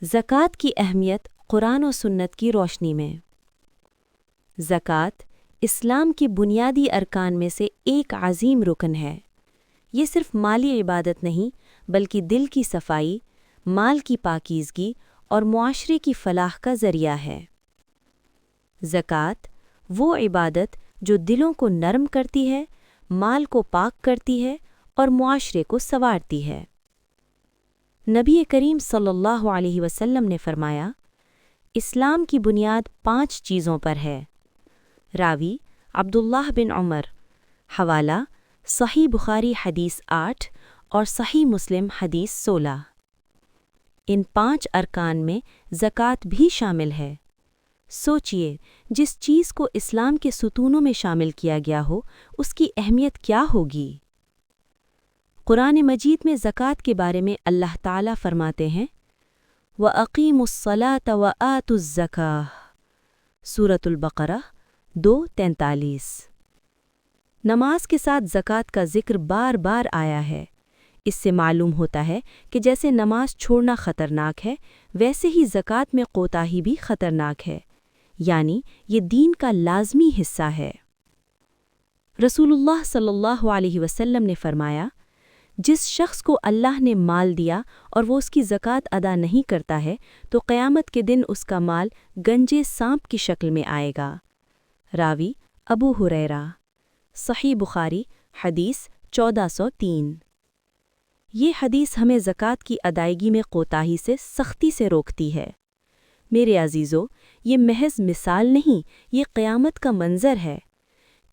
زکوٰۃ کی اہمیت قرآن و سنت کی روشنی میں۔ زکوٰۃ اسلام کی بنیادی ارکان میں سے ایک عظیم رکن ہے۔ یہ صرف مالی عبادت نہیں بلکہ دل کی صفائی، مال کی پاکیزگی اور معاشرے کی فلاح کا ذریعہ ہے۔ زکوٰۃ وہ عبادت جو دلوں کو نرم کرتی ہے، مال کو پاک کرتی ہے اور معاشرے کو سنوارتی ہے۔ نبی کریم صلی اللہ علیہ وسلم نے فرمایا، اسلام کی بنیاد 5 چیزوں پر ہے۔ راوی عبداللہ بن عمر، حوالہ صحیح بخاری حدیث 8 اور صحیح مسلم حدیث 16۔ ان 5 ارکان میں زکوٰۃ بھی شامل ہے۔ سوچئے، جس چیز کو اسلام کے ستونوں میں شامل کیا گیا ہو، اس کی اہمیت کیا ہوگی؟ قرآن مجید میں زکوٰۃ کے بارے میں اللہ تعالیٰ فرماتے ہیں، وَأَقِيمُوا الصَّلَاةَ وَآتُوا الزَّكَاةَ سورۃ البقرہ 2:43۔ نماز کے ساتھ زکوٰۃ کا ذکر بار بار آیا ہے۔ اس سے معلوم ہوتا ہے کہ جیسے نماز چھوڑنا خطرناک ہے، ویسے ہی زکوٰۃ میں کوتاہی بھی خطرناک ہے، یعنی یہ دین کا لازمی حصہ ہے۔ رسول اللہ صلی اللہ علیہ وسلم نے فرمایا، جس شخص کو اللہ نے مال دیا اور وہ اس کی زکوٰۃ ادا نہیں کرتا ہے تو قیامت کے دن اس کا مال گنجے سانپ کی شکل میں آئے گا۔ راوی ابو ہریرہ، صحیح بخاری حدیث 1403۔ یہ حدیث ہمیں زکوٰۃ کی ادائیگی میں کوتاہی سے سختی سے روکتی ہے۔ میرے عزیزو، یہ محض مثال نہیں، یہ قیامت کا منظر ہے۔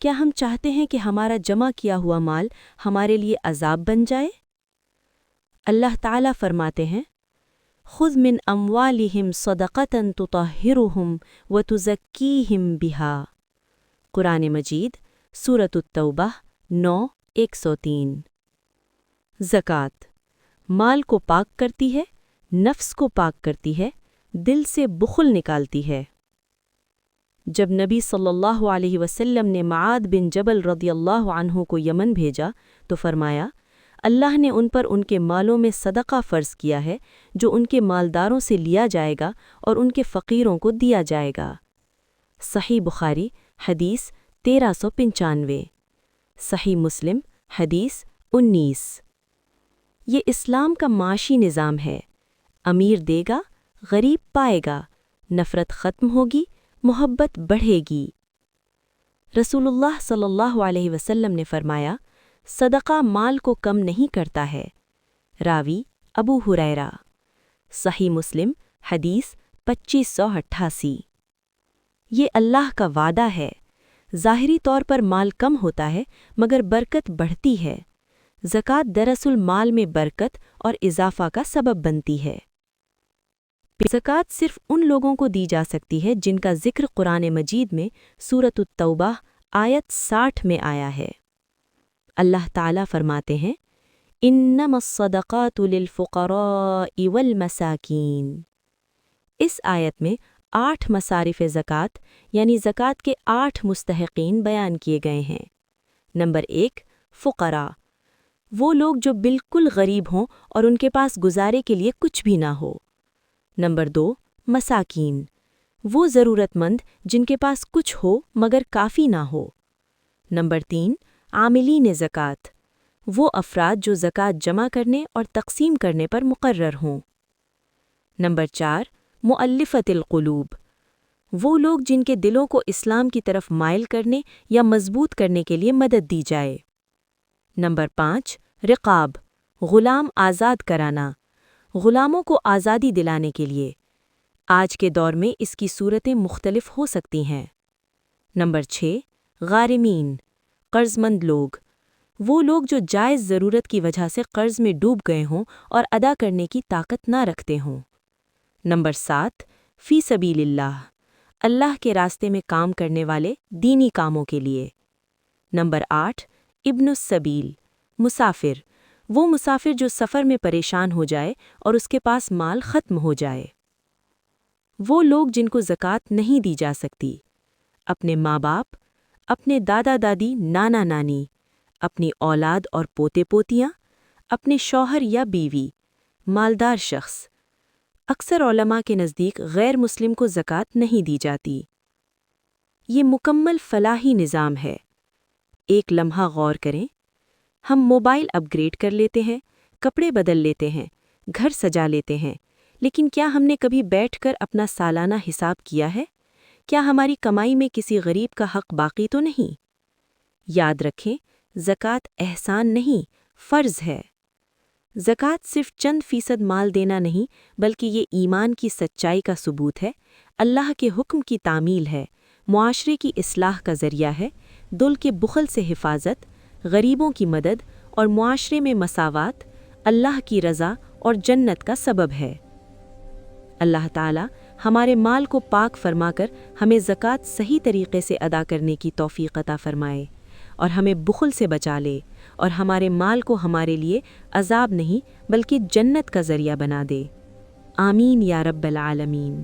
کیا ہم چاہتے ہیں کہ ہمارا جمع کیا ہوا مال ہمارے لیے عذاب بن جائے؟ اللہ تعالیٰ فرماتے ہیں، خُذْ مِنْ أَمْوَالِهِمْ صَدَقَةً تُطَهِّرُهُمْ وَتُزَكِّيهِمْ بِهَا قرآن مجید سورۃ التوبہ 9:103۔ زکوٰۃ مال کو پاک کرتی ہے، نفس کو پاک کرتی ہے، دل سے بخل نکالتی ہے۔ جب نبی صلی اللہ علیہ وسلم نے معاذ بن جبل رضی اللہ عنہ کو یمن بھیجا تو فرمایا، اللہ نے ان پر ان کے مالوں میں صدقہ فرض کیا ہے جو ان کے مالداروں سے لیا جائے گا اور ان کے فقیروں کو دیا جائے گا۔ صحیح بخاری حدیث 1395، صحیح مسلم حدیث 19۔ یہ اسلام کا معاشی نظام ہے۔ امیر دے گا، غریب پائے گا، نفرت ختم ہوگی، محبت بڑھے گی۔ رسول اللہ صلی اللہ علیہ وسلم نے فرمایا، صدقہ مال کو کم نہیں کرتا ہے۔ راوی ابو ہریرہ، صحیح مسلم حدیث 2588۔ یہ اللہ کا وعدہ ہے۔ ظاہری طور پر مال کم ہوتا ہے مگر برکت بڑھتی ہے۔ زکوٰۃ دراصل مال میں برکت اور اضافہ کا سبب بنتی ہے۔ زکوٰۃ صرف ان لوگوں کو دی جا سکتی ہے جن کا ذکر قرآن مجید میں سورۃ التوبہ آیت 60 میں آیا ہے۔ اللہ تعالیٰ فرماتے ہیں، انما الصدقات للفقراء والمساکین۔ اس آیت میں 8 مصارف زکوٰۃ یعنی زکوٰۃ کے 8 مستحقین بیان کیے گئے ہیں۔ نمبر 1، فقراء، وہ لوگ جو بالکل غریب ہوں اور ان کے پاس گزارے کے لیے کچھ بھی نہ ہو۔ نمبر 2، مساکین، وہ ضرورت مند جن کے پاس کچھ ہو مگر کافی نہ ہو۔ نمبر 3، عاملین زکوٰۃ، وہ افراد جو زکوٰۃ جمع کرنے اور تقسیم کرنے پر مقرر ہوں۔ نمبر 4، مؤلفۃ القلوب، وہ لوگ جن کے دلوں کو اسلام کی طرف مائل کرنے یا مضبوط کرنے کے لیے مدد دی جائے۔ نمبر 5، رقاب، غلام آزاد کرانا، غلاموں کو آزادی دلانے کے لیے۔ آج کے دور میں اس کی صورتیں مختلف ہو سکتی ہیں۔ نمبر 6، غارمین، قرض مند لوگ، وہ لوگ جو جائز ضرورت کی وجہ سے قرض میں ڈوب گئے ہوں اور ادا کرنے کی طاقت نہ رکھتے ہوں۔ نمبر 7، فی سبیل اللہ، اللہ کے راستے میں کام کرنے والے دینی کاموں کے لیے۔ نمبر 8، ابن السبیل، مسافر، وہ مسافر جو سفر میں پریشان ہو جائے اور اس کے پاس مال ختم ہو جائے۔ وہ لوگ جن کو زکوٰۃ نہیں دی جا سکتی، اپنے ماں باپ، اپنے دادا دادی، نانا نانی، اپنی اولاد اور پوتے پوتیاں، اپنے شوہر یا بیوی، مالدار شخص، اکثر علماء کے نزدیک غیر مسلم کو زکوٰۃ نہیں دی جاتی۔ یہ مکمل فلاحی نظام ہے۔ ایک لمحہ غور کریں، ہم موبائل اپ گریڈ کر لیتے ہیں، کپڑے بدل لیتے ہیں، گھر سجا لیتے ہیں، لیکن کیا ہم نے کبھی بیٹھ کر اپنا سالانہ حساب کیا ہے؟ کیا ہماری کمائی میں کسی غریب کا حق باقی تو نہیں؟ یاد رکھیں، زکوٰۃ احسان نہیں، فرض ہے۔ زکوٰۃ صرف چند فیصد مال دینا نہیں، بلکہ یہ ایمان کی سچائی کا ثبوت ہے، اللہ کے حکم کی تعمیل ہے، معاشرے کی اصلاح کا ذریعہ ہے، دل کے بخل سے حفاظت، غریبوں کی مدد اور معاشرے میں مساوات، اللہ کی رضا اور جنت کا سبب ہے۔ اللہ تعالی ہمارے مال کو پاک فرما کر ہمیں زکوٰۃ صحیح طریقے سے ادا کرنے کی توفیق عطا فرمائے، اور ہمیں بخل سے بچا لے، اور ہمارے مال کو ہمارے لیے عذاب نہیں بلکہ جنت کا ذریعہ بنا دے۔ آمین یا رب العالمین۔